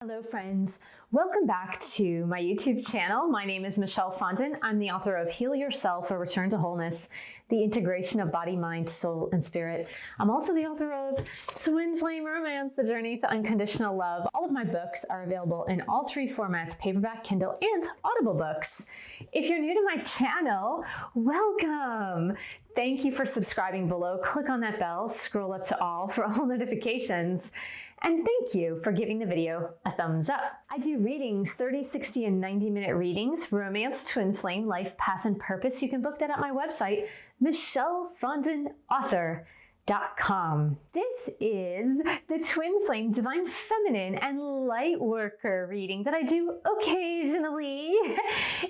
Hello friends, welcome back to my YouTube channel. My name is Michelle Fondin. I'm the author of Heal Yourself, A Return to Wholeness, the integration of body, mind, soul, and spirit. I'm also the author of Twin Flame Romance, The Journey to Unconditional Love. All of my books are available in all three formats, paperback, Kindle, and Audible books. If you're new to my channel, welcome. Thank you for subscribing below. Click on that bell, scroll up to all for all notifications. And thank you for giving the video a thumbs up. I do readings, 30, 60, and 90-minute readings, romance, twin flame, life, path, and purpose. You can book that at my website, michellefondinauthor.com. This is the Twin Flame Divine Feminine and Lightworker reading that I do occasionally.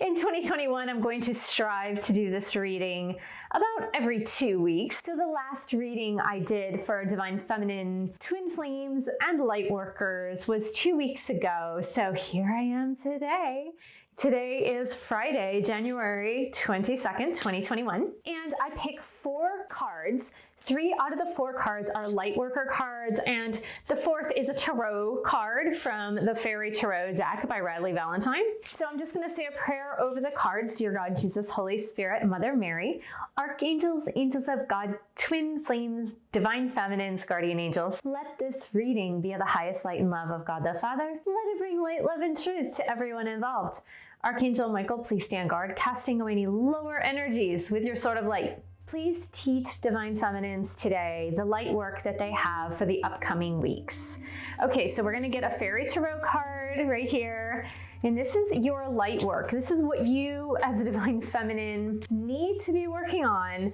In 2021, I'm going to strive to do this reading about every 2 weeks. So the last reading I did for Divine Feminine, Twin Flames, and Lightworkers was 2 weeks ago. So here I am today. Today is Friday, January 22nd, 2021, and I pick 4 cards. 3 out of the 4 cards are Lightworker cards, and the 4th is a tarot card from the Fairy Tarot deck by Radley Valentine. So I'm just going to say a prayer over the cards. Dear God, Jesus, Holy Spirit, Mother Mary, Archangels, Angels of God, Twin Flames, Divine Feminines, Guardian Angels, let this reading be of the highest light and love of God the Father. Let it bring light, love, and truth to everyone involved. Archangel Michael, please stand guard, casting away any lower energies with your sword of light. Please teach Divine Feminines today the light work that they have for the upcoming weeks. Okay, so we're going to get a Fairy Tarot card right here. And this is your light work. This is what you as a Divine Feminine need to be working on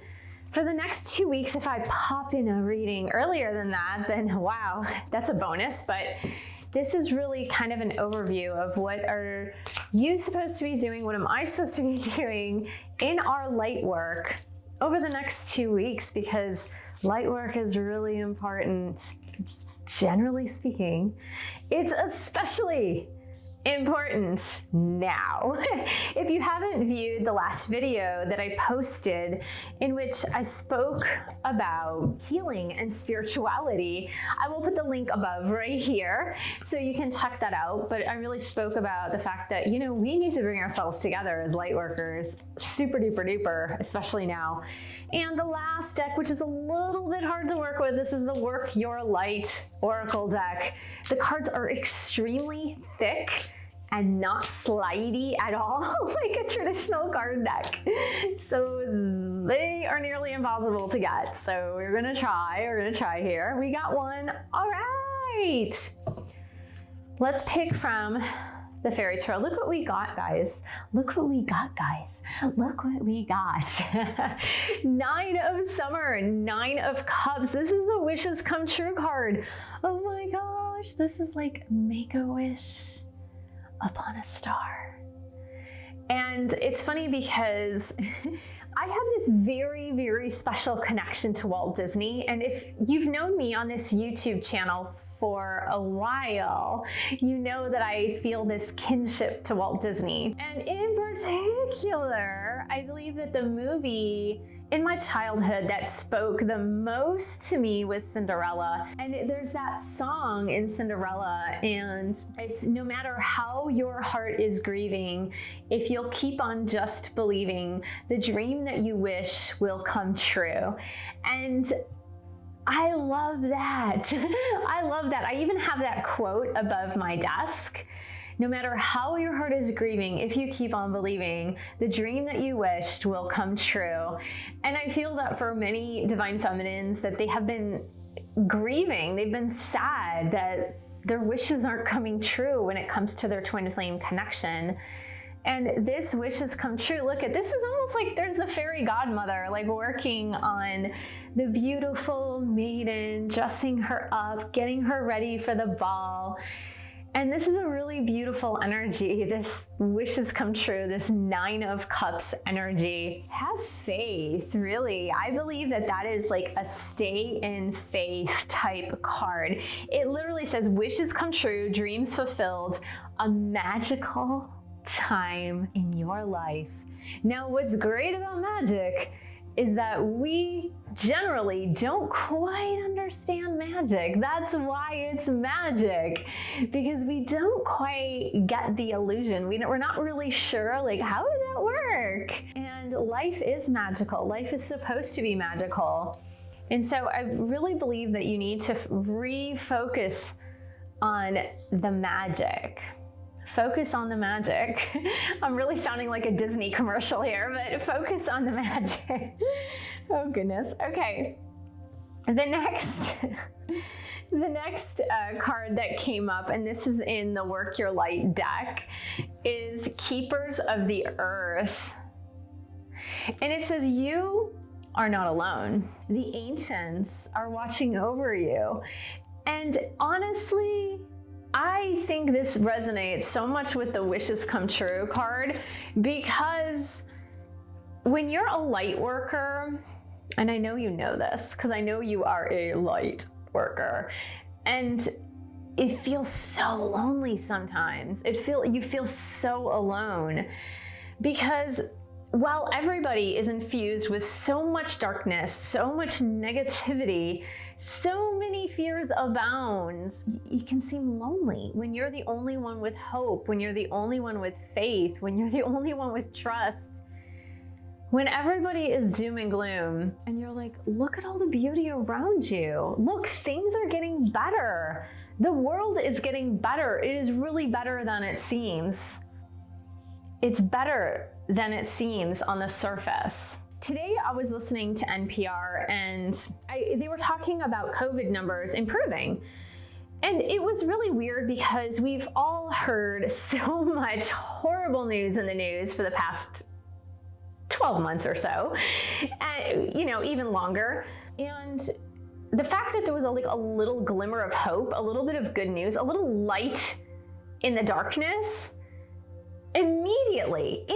for the next 2 weeks. If I pop in a reading earlier than that, then wow, that's a bonus. But this is really kind of an overview of what are you supposed to be doing, what am I supposed to be doing in our light work over the next 2 weeks, because light work is really important. Generally speaking, it's especially important now. If you haven't viewed the last video that I posted in which I spoke about healing and spirituality, I will put the link above right here so you can check that out. But I really spoke about the fact that, you know, we need to bring ourselves together as light workers, super duper duper, especially now. And the last deck, which is a little bit hard to work with, this is the Work Your Light Oracle deck. The cards are extremely thick and not slidey at all, like a traditional card deck. So they are nearly impossible to get. So we're gonna try here. We got one, all right. Let's pick from the Fairy Tarot. Look what we got, guys. Look what we got, guys. Look what we got. 9 of Summer, 9 of Cups. This is the Wishes Come True card. Oh my gosh, this is like make a wish upon a star. And it's funny because I have this very, very special connection to Walt Disney. And if you've known me on this YouTube channel for a while, you know that I feel this kinship to Walt Disney. And in particular, I believe that the movie in my childhood that spoke the most to me was Cinderella. And there's that song in Cinderella, and it's no matter how your heart is grieving, if you'll keep on just believing, the dream that you wish will come true. And I love that. I love that. I even have that quote above my desk. No matter how your heart is grieving, if you keep on believing, the dream that you wished will come true. And I feel that for many Divine Feminines, that they have been grieving, they've been sad that their wishes aren't coming true when it comes to their twin flame connection. And this wish has come true. Look at this, is almost like there's the fairy godmother, like working on the beautiful maiden, dressing her up, getting her ready for the ball. And this is a really beautiful energy. This wishes come true, this 9 of Cups energy. Have faith, really. I believe that that is like a stay in faith type card. It literally says wishes come true, dreams fulfilled, a magical time in your life. Now, what's great about magic is that we generally don't quite understand magic. That's why it's magic, because we don't quite get the illusion. We're not really sure, like, how would that work? And life is magical. Life is supposed to be magical. And so I really believe that you need to refocus on the magic. Focus on the magic. I'm really sounding like a Disney commercial here, but focus on the magic. Oh goodness. Okay. The next card that came up, and this is in the Work Your Light deck, is Keepers of the Earth. And it says, you are not alone. The ancients are watching over you. And honestly, I think this resonates so much with the Wishes Come True card, because when you're a light worker, and I know you know this because I know you are a light worker, and it feels so lonely sometimes. You feel so alone, because while everybody is infused with so much darkness, so much negativity, so many fears abound, you can seem lonely when you're the only one with hope, when you're the only one with faith, when you're the only one with trust. When everybody is doom and gloom, and you're like, look at all the beauty around you. Look, things are getting better. The world is getting better. It is really better than it seems. It's better than it seems on the surface. Today I was listening to NPR, and they were talking about COVID numbers improving. And it was really weird because we've all heard so much horrible news in the news for the past 12 months or so, and even longer. And the fact that there was a little glimmer of hope, a little bit of good news, a little light in the darkness, immediately,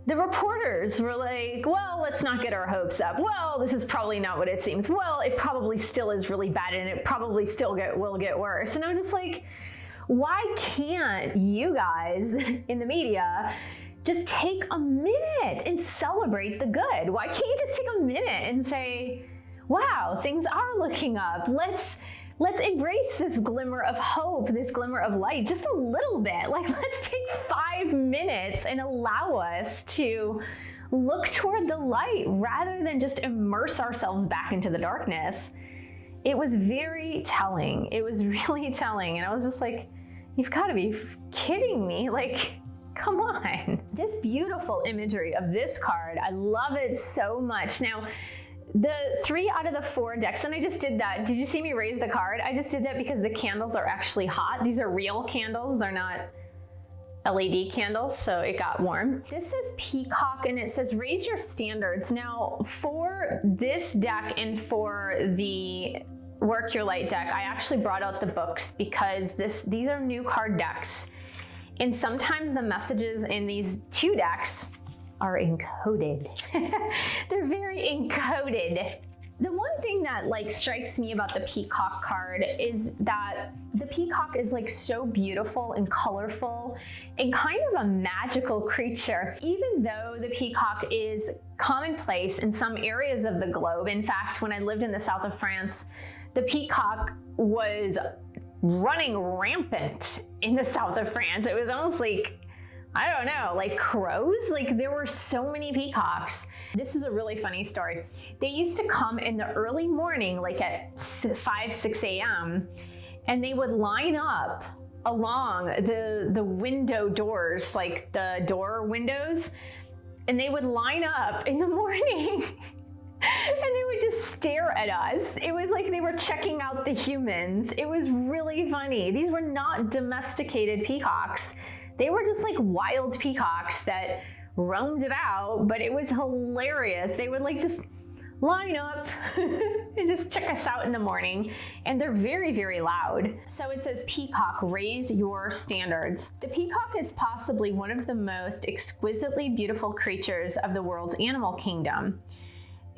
the reporters were like, well, let's not get our hopes up. Well, this is probably not what it seems. Well, it probably still is really bad, and it probably still will get worse. And I'm just like, why can't you guys in the media just take a minute and celebrate the good? Why can't you just take a minute and say, wow, things are looking up. Let's embrace this glimmer of hope, this glimmer of light, just a little bit. Like, let's take 5 minutes and allow us to look toward the light rather than just immerse ourselves back into the darkness. It was very telling. It was really telling. And I was just like, you've got to be kidding me. Like, come on. This beautiful imagery of this card, I love it so much. Now, the 3 out of the 4 decks, and I just did that. Did you see me raise the card? I just did that because the candles are actually hot. These are real candles. They're not LED candles, so it got warm. This is Peacock, and it says raise your standards. Now, for this deck and for the Work Your Light deck, I actually brought out the books because these are new card decks. And sometimes the messages in these 2 decks are encoded. They're very encoded. The one thing that strikes me about the Peacock card is that the peacock is so beautiful and colorful and kind of a magical creature. Even though the peacock is commonplace in some areas of the globe. In fact, when I lived in the south of France, the peacock was running rampant in the south of France. It was almost I don't know, like crows? There were so many peacocks. This is a really funny story. They used to come in the early morning, at 5, 6 a.m., and they would line up along the window doors, the door windows, and they would line up in the morning and they would just stare at us. It was like they were checking out the humans. It was really funny. These were not domesticated peacocks. They were just wild peacocks that roamed about, but it was hilarious. They would just line up and just check us out in the morning. And they're very, very loud. So it says, Peacock, raise your standards. The peacock is possibly one of the most exquisitely beautiful creatures of the world's animal kingdom.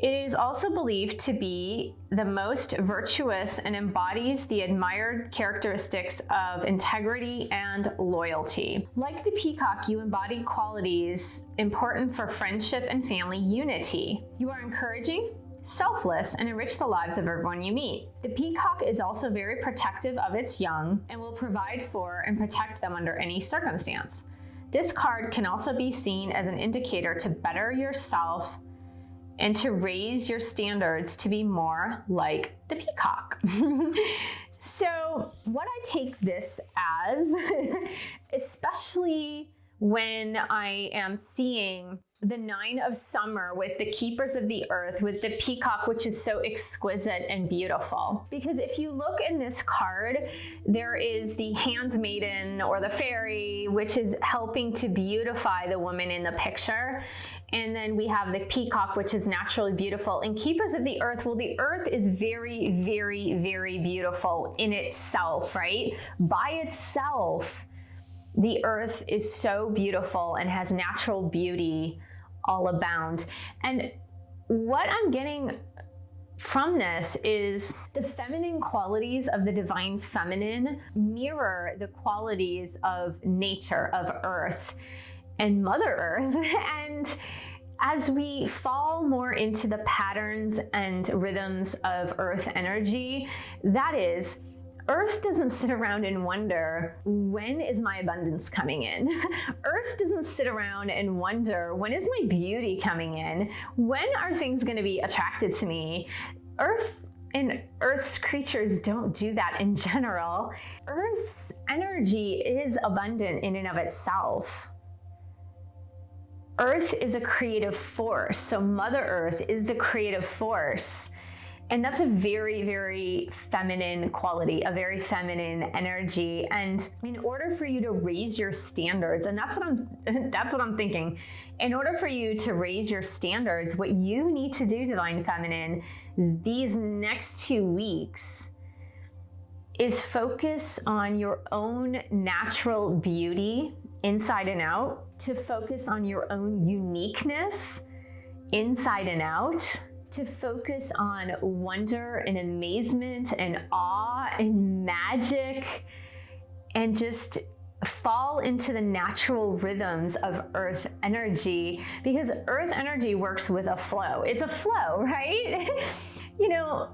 It is also believed to be the most virtuous and embodies the admired characteristics of integrity and loyalty. Like the peacock, you embody qualities important for friendship and family unity. You are encouraging, selfless, and enrich the lives of everyone you meet. The peacock is also very protective of its young and will provide for and protect them under any circumstance. This card can also be seen as an indicator to better yourself and to raise your standards to be more like the peacock. So what I take this as, especially when I am seeing the 9 of summer with the keepers of the earth, with the peacock, which is so exquisite and beautiful. Because if you look in this card, there is the handmaiden or the fairy, which is helping to beautify the woman in the picture. And then we have the peacock, which is naturally beautiful. And keepers of the earth, well, the earth is very, very, very beautiful in itself, right? By itself, the earth is so beautiful and has natural beauty all abound. And what I'm getting from this is the feminine qualities of the divine feminine mirror the qualities of nature, of earth and Mother Earth. And as we fall more into the patterns and rhythms of earth energy, that is, Earth doesn't sit around and wonder, when is my abundance coming in? Earth doesn't sit around and wonder, when is my beauty coming in? When are things going to be attracted to me? Earth and Earth's creatures don't do that in general. Earth's energy is abundant in and of itself. Earth is a creative force, so Mother Earth is the creative force. And that's a very, very feminine quality, a very feminine energy. And in order for you to raise your standards, and that's what I'm thinking. In order for you to raise your standards, what you need to do, Divine Feminine, these next 2 weeks is focus on your own natural beauty inside and out, to focus on your own uniqueness inside and out, to focus on wonder and amazement and awe and magic, and just fall into the natural rhythms of earth energy, because earth energy works with a flow. It's a flow, right? You know,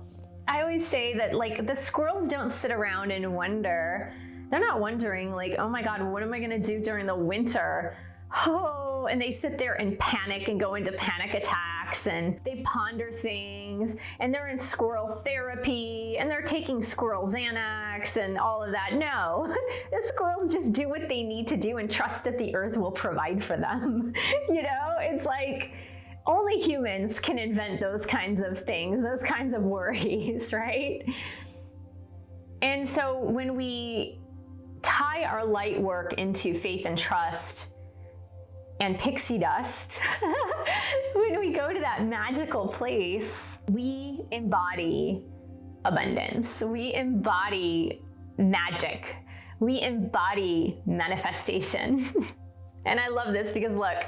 I always say that, like, the squirrels don't sit around and wonder. They're not wondering like, oh my God, what am I gonna do during the winter? Oh, and they sit there and panic and go into panic attacks, and they ponder things, and they're in squirrel therapy, and they're taking squirrel Xanax and all of that. No, the squirrels just do what they need to do and trust that the earth will provide for them. You know, it's like only humans can invent those kinds of things, those kinds of worries, right? And so when we tie our light work into faith and trust and pixie dust, when we go to that magical place, we embody abundance. We embody magic. We embody manifestation. And I love this because look,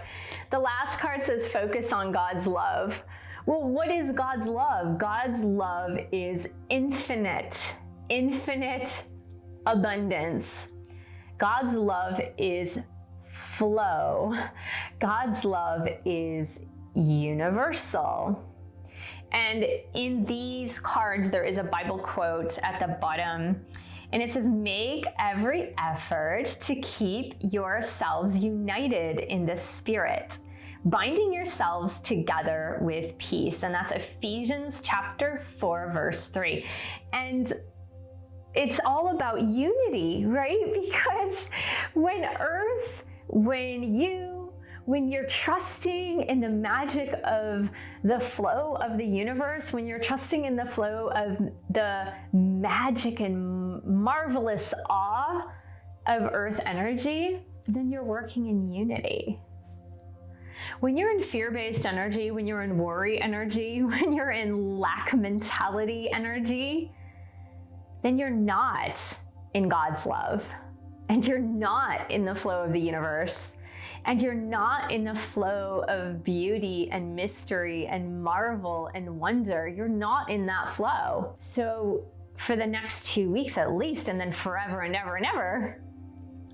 the last card says focus on God's love. Well, what is God's love? God's love is infinite, infinite abundance. God's love is flow. God's love is universal. And in these cards, there is a Bible quote at the bottom, and it says, make every effort to keep yourselves united in the Spirit, binding yourselves together with peace. And that's Ephesians chapter 4, verse 3. And it's all about unity, right? Because when you're trusting in the magic of the flow of the universe, when you're trusting in the flow of the magic and marvelous awe of earth energy, then you're working in unity. When you're in fear-based energy, when you're in worry energy, when you're in lack mentality energy, then you're not in God's love, and you're not in the flow of the universe. and you're not in the flow of beauty and mystery and marvel and wonder. You're not in that flow. So for the next 2 weeks at least, and then forever and ever and ever,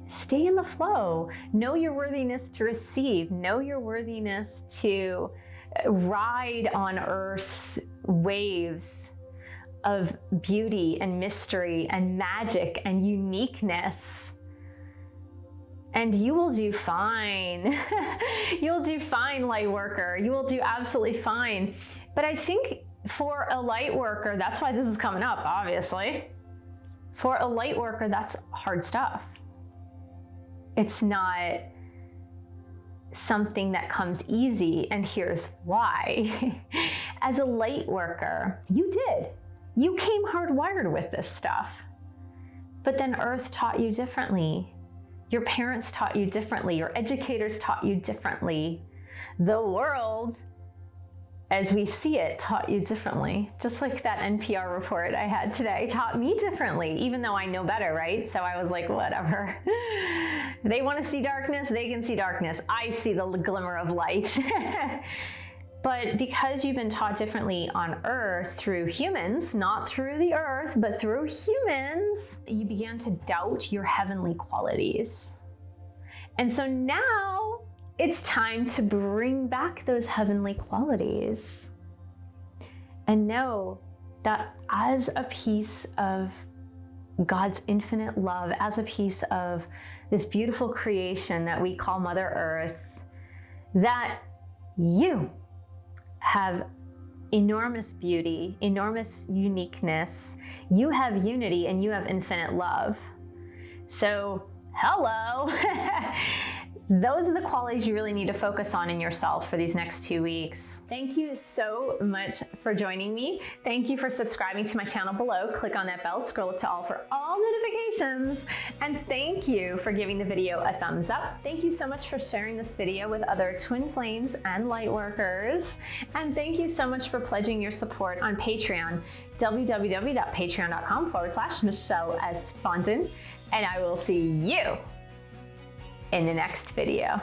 stay in the flow. Know your worthiness to receive. Know your worthiness to ride on Earth's waves of beauty and mystery and magic and uniqueness. And you will do fine. You'll do fine, light worker. You will do absolutely fine. But I think for a light worker, that's why this is coming up, obviously. For a light worker, that's hard stuff. It's not something that comes easy, and here's why. As a light worker, you did. You came hardwired with this stuff. But then Earth taught you differently. Your parents taught you differently. Your educators taught you differently. The world, as we see it, taught you differently. Just like that NPR report I had today taught me differently, even though I know better, right? So I was like, whatever. They want to see darkness, they can see darkness. I see the glimmer of light. But because you've been taught differently on Earth through humans, not through the Earth, but through humans, you began to doubt your heavenly qualities. And so now it's time to bring back those heavenly qualities and know that as a piece of God's infinite love, as a piece of this beautiful creation that we call Mother Earth, that you have enormous beauty, enormous uniqueness. You have unity and you have infinite love. So, hello. Those are the qualities you really need to focus on in yourself for these next 2 weeks. Thank you so much for joining me. Thank you for subscribing to my channel below. Click on that bell, scroll up to all for all notifications. And thank you for giving the video a thumbs up. Thank you so much for sharing this video with other twin flames and light workers. And thank you so much for pledging your support on Patreon, www.patreon.com/michellefondinauthor. And I will see you in the next video.